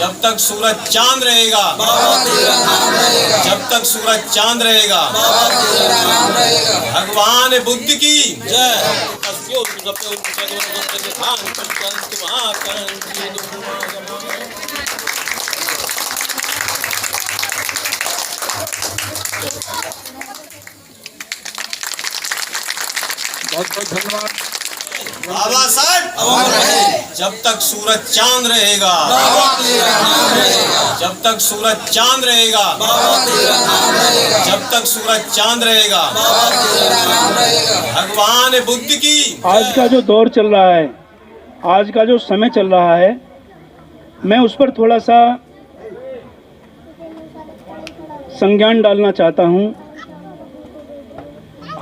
जब तक सूरज चांद रहेगा, जब तक सूरज चांद रहेगा, भगवान बुद्ध की जय। बहुत बहुत धन्यवाद। बाबा साहब, जब तक सूरज चांद रहेगा, जब तक सूरज चांद रहेगा, जब तक सूरज चांद रहेगा, भगवान बुद्ध की। आज का जो दौर चल रहा है, आज का जो समय चल रहा है, मैं उस पर थोड़ा सा संज्ञान डालना चाहता हूँ।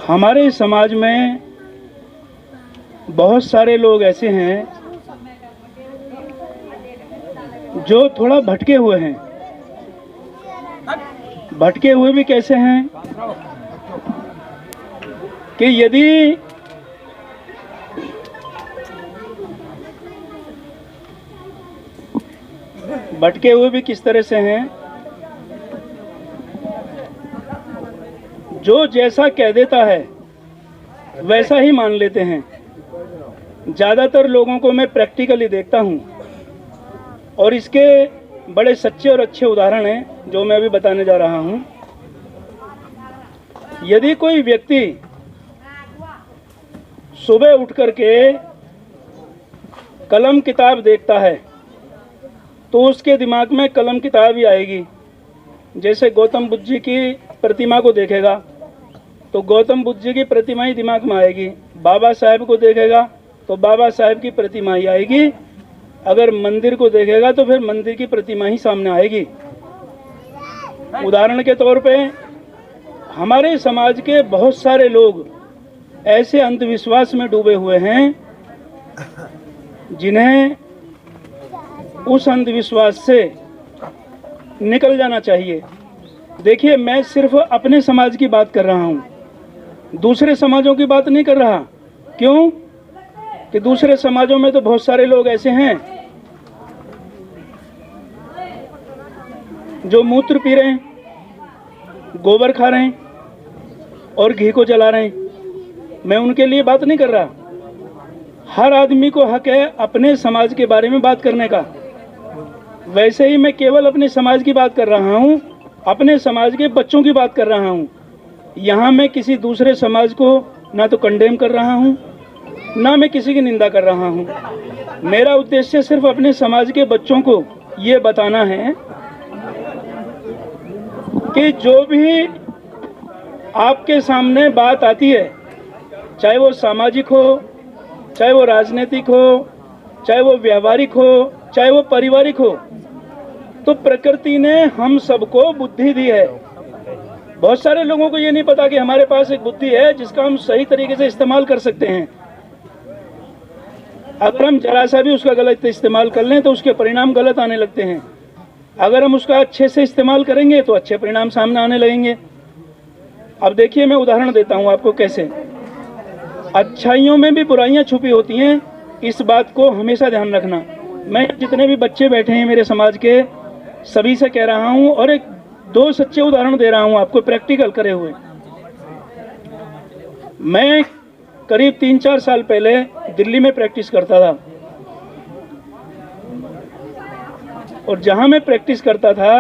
हमारे समाज में बहुत सारे लोग ऐसे हैं जो थोड़ा भटके हुए हैं। भटके हुए भी कैसे हैं कि यदि भटके हुए भी किस तरह से हैं, जो जैसा कह देता है वैसा ही मान लेते हैं। ज़्यादातर लोगों को मैं प्रैक्टिकली देखता हूँ और इसके बड़े सच्चे और अच्छे उदाहरण हैं जो मैं अभी बताने जा रहा हूँ। यदि कोई व्यक्ति सुबह उठ करके कलम किताब देखता है तो उसके दिमाग में कलम किताब ही आएगी। जैसे गौतम बुद्ध जी की प्रतिमा को देखेगा तो गौतम बुद्ध जी की प्रतिमा ही दिमाग में आएगी। बाबा साहेब को देखेगा तो बाबा साहेब की प्रतिमा ही आएगी। अगर मंदिर को देखेगा तो फिर मंदिर की प्रतिमा ही सामने आएगी। उदाहरण के तौर पे हमारे समाज के बहुत सारे लोग ऐसे अंधविश्वास में डूबे हुए हैं जिन्हें उस अंधविश्वास से निकल जाना चाहिए। देखिए, मैं सिर्फ अपने समाज की बात कर रहा हूँ, दूसरे समाजों की बात नहीं कर रहा। क्यों? कि दूसरे समाजों में तो बहुत सारे लोग ऐसे हैं जो मूत्र पी रहे हैं, गोबर खा रहे हैं और घी को जला रहे हैं। मैं उनके लिए बात नहीं कर रहा। हर आदमी को हक है अपने समाज के बारे में बात करने का। वैसे ही मैं केवल अपने समाज की बात कर रहा हूँ, अपने समाज के बच्चों की बात कर रहा हूँ। यहाँ मैं किसी दूसरे समाज को ना तो कंडेम कर रहा हूँ, ना मैं किसी की निंदा कर रहा हूँ। मेरा उद्देश्य सिर्फ अपने समाज के बच्चों को ये बताना है कि जो भी आपके सामने बात आती है, चाहे वो सामाजिक हो, चाहे वो राजनीतिक हो, चाहे वो व्यवहारिक हो, चाहे वो पारिवारिक हो, तो प्रकृति ने हम सबको बुद्धि दी है। बहुत सारे लोगों को ये नहीं पता कि हमारे पास एक बुद्धि है जिसका हम सही तरीके से इस्तेमाल कर सकते हैं। अगर हम जरा सा भी उसका गलत इस्तेमाल कर लें तो उसके परिणाम गलत आने लगते हैं। अगर हम उसका अच्छे से इस्तेमाल करेंगे तो अच्छे परिणाम सामने आने लगेंगे। अब देखिए, मैं उदाहरण देता हूँ आपको कैसे। अच्छाइयों में भी बुराइयाँ छुपी होती हैं, इस बात को हमेशा ध्यान रखना। मैं जितने भी बच्चे बैठे हैं मेरे समाज के, सभी से कह रहा हूँ और एक दो सच्चे उदाहरण दे रहा हूँ आपको, प्रैक्टिकल करे हुए। मैं करीब 3-4 साल पहले दिल्ली में प्रैक्टिस करता था और जहाँ मैं प्रैक्टिस करता था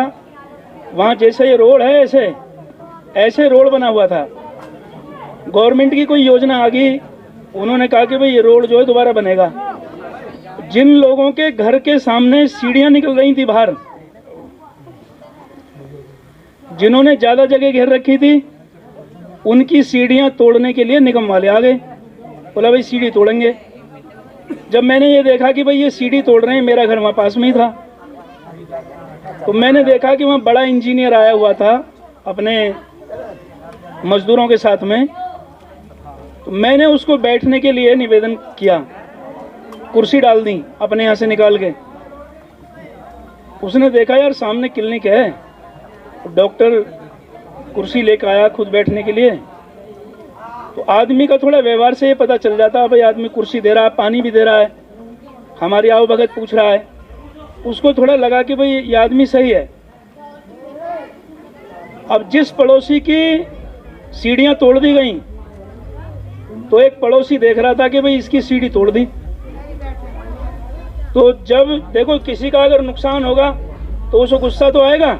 वहाँ जैसे ये रोड है ऐसे रोड बना हुआ था। गवर्नमेंट की कोई योजना आ गई, उन्होंने कहा कि भाई ये रोड जो है दोबारा बनेगा। जिन लोगों के घर के सामने सीढ़ियाँ निकल रही थी बाहर, जिन्होंने ज़्यादा जगह घेर रखी थी, उनकी सीढ़ियाँ तोड़ने के लिए निगम वाले आ गए। बोला भाई सीढ़ी तोड़ेंगे। जब मैंने ये देखा कि भाई ये सीढ़ी तोड़ रहे हैं, मेरा घर वहाँ पास में ही था, तो मैंने देखा कि वहाँ बड़ा इंजीनियर आया हुआ था अपने मजदूरों के साथ में। तो मैंने उसको बैठने के लिए निवेदन किया, कुर्सी डाल दी अपने यहाँ से निकाल के। उसने देखा यार सामने क्लिनिक है, डॉक्टर कुर्सी लेकर आया खुद बैठने के लिए। तो आदमी का थोड़ा व्यवहार से ये पता चल जाता है भाई आदमी कुर्सी दे रहा है, पानी भी दे रहा है, हमारी आओ भगत पूछ रहा है। उसको थोड़ा लगा कि भाई ये आदमी सही है। अब जिस पड़ोसी की सीढ़ियां तोड़ दी गई, तो एक पड़ोसी देख रहा था कि भाई इसकी सीढ़ी तोड़ दी। तो जब देखो किसी का अगर नुकसान होगा तो उसको गुस्सा तो आएगा,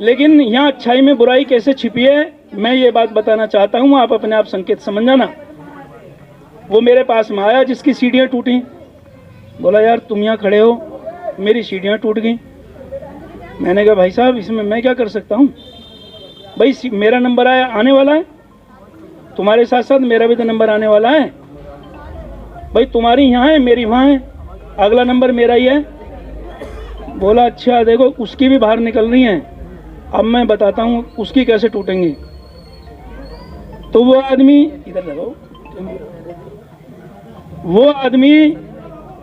लेकिन यहाँ अच्छाई में बुराई कैसे छिपी है मैं ये बात बताना चाहता हूँ, आप अपने आप संकेत समझ जाना। वो मेरे पास में आया जिसकी सीढ़ियाँ टूटी, बोला यार तुम यहाँ खड़े हो, मेरी सीढ़ियाँ टूट गई। मैंने कहा भाई साहब इसमें मैं क्या कर सकता हूँ, भाई मेरा नंबर आने वाला है, तुम्हारे साथ साथ मेरा भी तो नंबर आने वाला है। भाई तुम्हारी यहाँ है मेरी वहाँ है, अगला नंबर मेरा ही है। बोला अच्छा देखो उसकी भी बाहर निकल रही है, अब मैं बताता हूँ उसकी कैसे टूटेंगी। तो वो आदमी इधर लगाओ, वो आदमी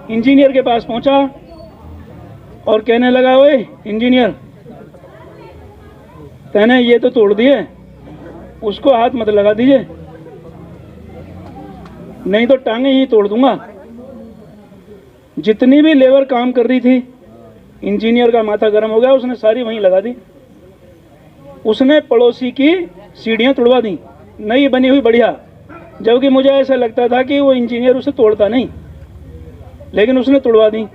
इंजीनियर के पास पहुंचा और कहने लगा ओए इंजीनियर, तैने ये तो तोड़ दिए, उसको हाथ मत लगा दीजिए, नहीं तो टांगे ही तोड़ दूंगा। जितनी भी लेबर काम कर रही थी, इंजीनियर का माथा गर्म हो गया, उसने सारी वहीं लगा दी। उसने पड़ोसी की सीढ़ियां तोड़वा दी, नई बनी हुई बढ़िया, जबकि मुझे ऐसा लगता था कि वो इंजीनियर उसे तोड़ता नहीं, लेकिन उसने तोड़वा दी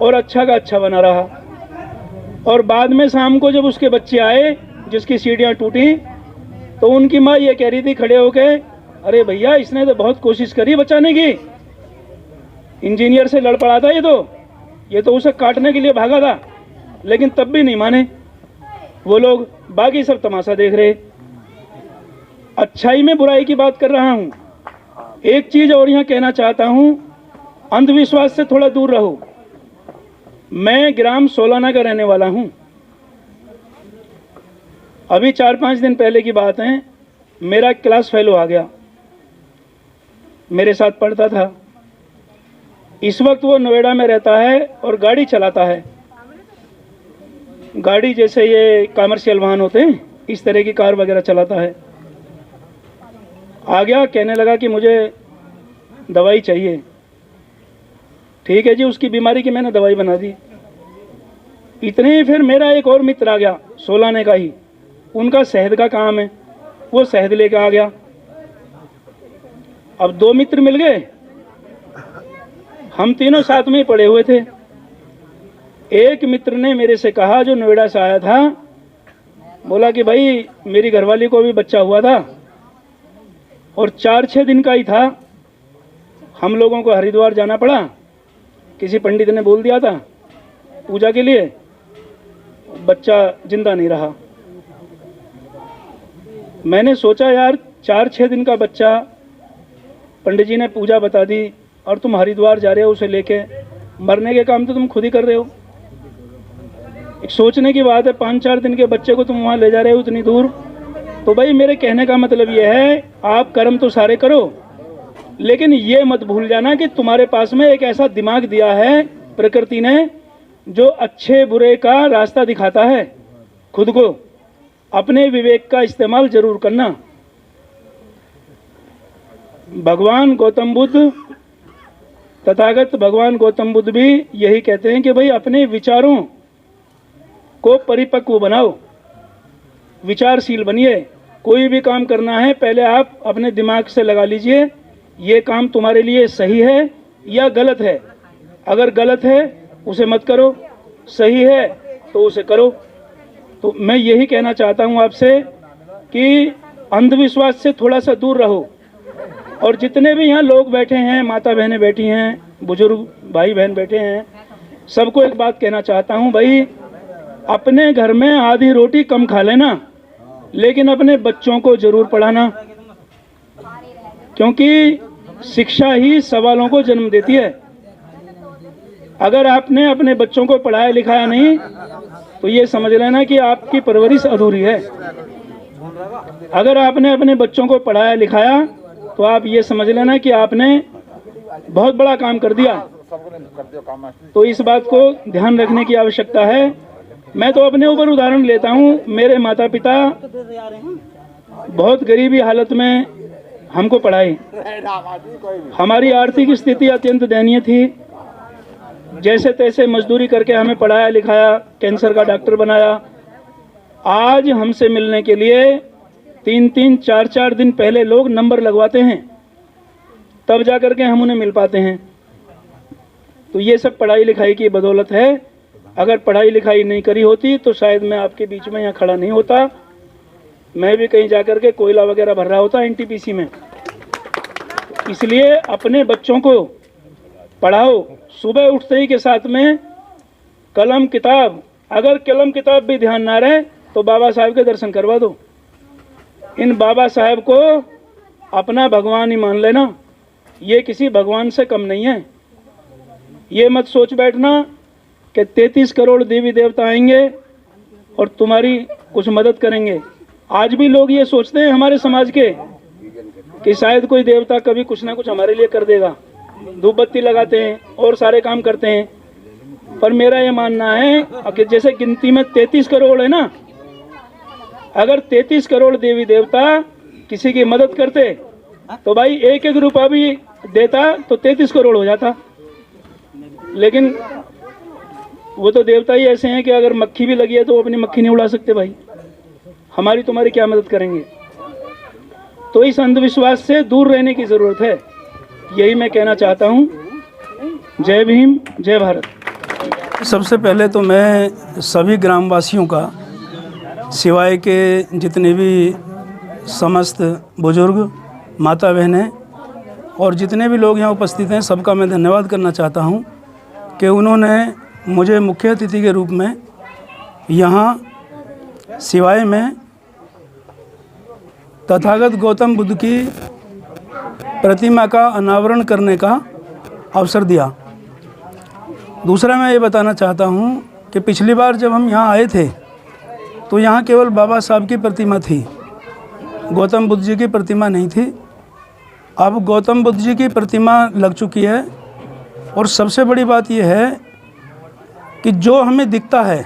और अच्छा का अच्छा बना रहा। और बाद में शाम को जब उसके बच्चे आए जिसकी सीढ़ियां टूटी, तो उनकी माँ ये कह रही थी खड़े होके, अरे भैया इसने तो बहुत कोशिश करी बचाने की, इंजीनियर से लड़ पड़ा था ये तो उसे काटने के लिए भागा था, लेकिन तब भी नहीं माने वो लोग, बाकी सब तमाशा देख रहे। अच्छाई में बुराई की बात कर रहा हूँ। एक चीज और यहाँ कहना चाहता हूँ, अंधविश्वास से थोड़ा दूर रहो। मैं ग्राम सोलाना का रहने वाला हूँ। अभी 4-5 दिन पहले की बात है, मेरा क्लास फेलो आ गया, मेरे साथ पढ़ता था। इस वक्त वो नोएडा में रहता है और गाड़ी चलाता है, गाड़ी जैसे ये कमर्शियल वाहन होते हैं इस तरह की कार वगैरह चलाता है। आ गया, कहने लगा कि मुझे दवाई चाहिए। ठीक है जी, उसकी बीमारी की मैंने दवाई बना दी। इतने ही फिर मेरा एक और मित्र आ गया, सोलाने का ही, उनका शहद का काम है, वो शहद लेकर आ गया। अब 2 मित्र मिल गए, हम तीनों साथ में ही पड़े हुए थे। एक मित्र ने मेरे से कहा, जो नोएडा से आया था, बोला कि भाई मेरी घरवाली को भी बच्चा हुआ था और 4-6 दिन का ही था, हम लोगों को हरिद्वार जाना पड़ा, किसी पंडित ने बोल दिया था पूजा के लिए, बच्चा जिंदा नहीं रहा। मैंने सोचा यार 4-6 दिन का बच्चा, पंडित जी ने पूजा बता दी और तुम हरिद्वार जा रहे हो उसे लेके, मरने के काम तो तुम खुद ही कर रहे हो। एक सोचने की बात है, 5-4 दिन के बच्चे को तुम वहाँ ले जा रहे हो इतनी दूर। तो भाई मेरे कहने का मतलब ये है, आप कर्म तो सारे करो, लेकिन ये मत भूल जाना कि तुम्हारे पास में एक ऐसा दिमाग दिया है प्रकृति ने, जो अच्छे बुरे का रास्ता दिखाता है। खुद को अपने विवेक का इस्तेमाल जरूर करना। भगवान गौतम बुद्ध, तथागत भगवान गौतम बुद्ध भी यही कहते हैं कि भाई अपने विचारों को परिपक्व बनाओ, विचारशील बनिए। कोई भी काम करना है पहले आप अपने दिमाग से लगा लीजिए, ये काम तुम्हारे लिए सही है या गलत है। अगर गलत है उसे मत करो, सही है तो उसे करो। तो मैं यही कहना चाहता हूँ आपसे कि अंधविश्वास से थोड़ा सा दूर रहो। और जितने भी यहाँ लोग बैठे हैं, माता बहनें बैठी हैं, बुजुर्ग भाई बहन बैठे हैं, सबको एक बात कहना चाहता हूँ, भाई अपने घर में आधी रोटी कम खा लेना, लेकिन अपने बच्चों को जरूर पढ़ाना, क्योंकि शिक्षा ही सवालों को जन्म देती है। अगर आपने अपने बच्चों को पढ़ाया लिखाया नहीं, तो ये समझ लेना कि आपकी परवरिश अधूरी है। अगर आपने अपने बच्चों को पढ़ाया लिखाया, तो आप ये समझ लेना कि आपने बहुत बड़ा काम कर दिया। तो इस बात को ध्यान रखने की आवश्यकता है। मैं तो अपने ऊपर उदाहरण लेता हूँ। मेरे माता पिता बहुत गरीबी हालत में हमको पढ़ाए, हमारी आर्थिक स्थिति अत्यंत दयनीय थी, जैसे तैसे मजदूरी करके हमें पढ़ाया लिखाया, कैंसर का डॉक्टर बनाया। आज हमसे मिलने के लिए 3-3, 4-4 दिन पहले लोग नंबर लगवाते हैं, तब जा कर के हम उन्हें मिल पाते हैं। तो ये सब पढ़ाई लिखाई की बदौलत है। अगर पढ़ाई लिखाई नहीं करी होती तो शायद मैं आपके बीच में यहाँ खड़ा नहीं होता, मैं भी कहीं जाकर के कोयला वगैरह भर रहा होता एनटीपीसी में। इसलिए अपने बच्चों को पढ़ाओ, सुबह उठते ही के साथ में कलम किताब, अगर कलम किताब भी ध्यान ना रहे तो बाबा साहब के दर्शन करवा दो। इन बाबा साहब को अपना भगवान ही मान लेना, ये किसी भगवान से कम नहीं है। ये मत सोच बैठना कि 33 करोड़ देवी देवता आएंगे और तुम्हारी कुछ मदद करेंगे। आज भी लोग ये सोचते हैं हमारे समाज के कि शायद कोई देवता कभी कुछ ना कुछ हमारे लिए कर देगा, धूप बत्ती लगाते हैं और सारे काम करते हैं। पर मेरा ये मानना है कि जैसे गिनती में 33 करोड़ है ना, अगर 33 करोड़ देवी देवता किसी की मदद करते तो भाई 1-1 रुपया भी देता तो 33 करोड़ हो जाता। लेकिन वो तो देवता ही ऐसे हैं कि अगर मक्खी भी लगी है तो वो अपनी मक्खी नहीं उड़ा सकते भाई, हमारी तुम्हारी क्या मदद करेंगे। तो इस अंधविश्वास से दूर रहने की ज़रूरत है, यही मैं कहना चाहता हूँ। जय भीम, जय भारत। सबसे पहले तो मैं सभी ग्रामवासियों का, सिवाय के जितने भी समस्त बुजुर्ग, माता बहनें और जितने भी लोग यहाँ उपस्थित हैं, सबका मैं धन्यवाद करना चाहता हूँ कि उन्होंने मुझे मुख्य अतिथि के रूप में यहाँ सिवाय में तथागत गौतम बुद्ध की प्रतिमा का अनावरण करने का अवसर दिया। दूसरा मैं ये बताना चाहता हूँ कि पिछली बार जब हम यहाँ आए थे तो यहाँ केवल बाबा साहब की प्रतिमा थी, गौतम बुद्ध जी की प्रतिमा नहीं थी। अब गौतम बुद्ध जी की प्रतिमा लग चुकी है और सबसे बड़ी बात यह है कि जो हमें दिखता है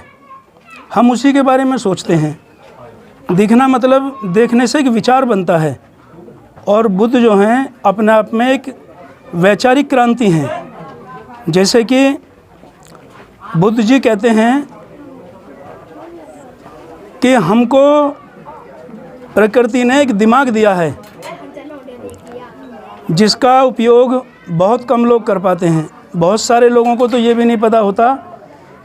हम उसी के बारे में सोचते हैं। दिखना मतलब देखने से एक विचार बनता है, और बुद्ध जो हैं अपने आप में एक वैचारिक क्रांति हैं। जैसे कि बुद्ध जी कहते हैं कि हमको प्रकृति ने एक दिमाग दिया है जिसका उपयोग बहुत कम लोग कर पाते हैं। बहुत सारे लोगों को तो ये भी नहीं पता होता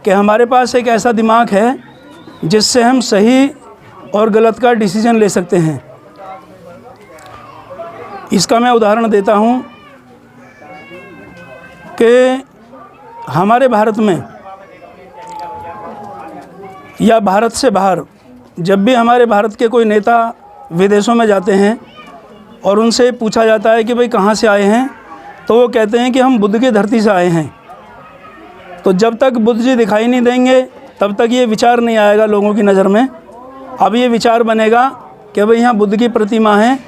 कि हमारे पास एक ऐसा दिमाग है जिससे हम सही और गलत का डिसीजन ले सकते हैं। इसका मैं उदाहरण देता हूँ कि हमारे भारत में या भारत से बाहर जब भी हमारे भारत के कोई नेता विदेशों में जाते हैं और उनसे पूछा जाता है कि भाई कहाँ से आए हैं, तो वो कहते हैं कि हम बुद्ध की धरती से आए हैं। तो जब तक बुद्ध जी दिखाई नहीं देंगे तब तक ये विचार नहीं आएगा लोगों की नज़र में। अब ये विचार बनेगा कि भाई यहाँ बुद्ध की प्रतिमा है,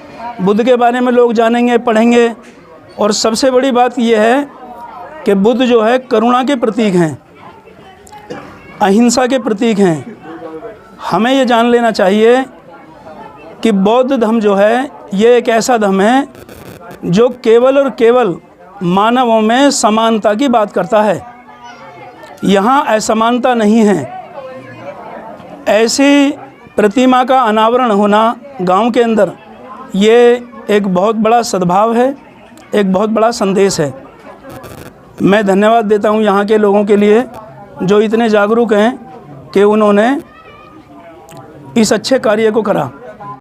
बुद्ध के बारे में लोग जानेंगे, पढ़ेंगे। और सबसे बड़ी बात यह है कि बुद्ध जो है करुणा के प्रतीक हैं, अहिंसा के प्रतीक हैं। हमें ये जान लेना चाहिए कि बौद्ध धर्म जो है ये एक ऐसा धर्म है जो केवल और केवल मानवों में समानता की बात करता है। यहाँ असमानता नहीं है। ऐसी प्रतिमा का अनावरण होना गांव के अंदर ये एक बहुत बड़ा सद्भाव है, एक बहुत बड़ा संदेश है। मैं धन्यवाद देता हूँ यहाँ के लोगों के लिए जो इतने जागरूक हैं कि उन्होंने इस अच्छे कार्य को करा।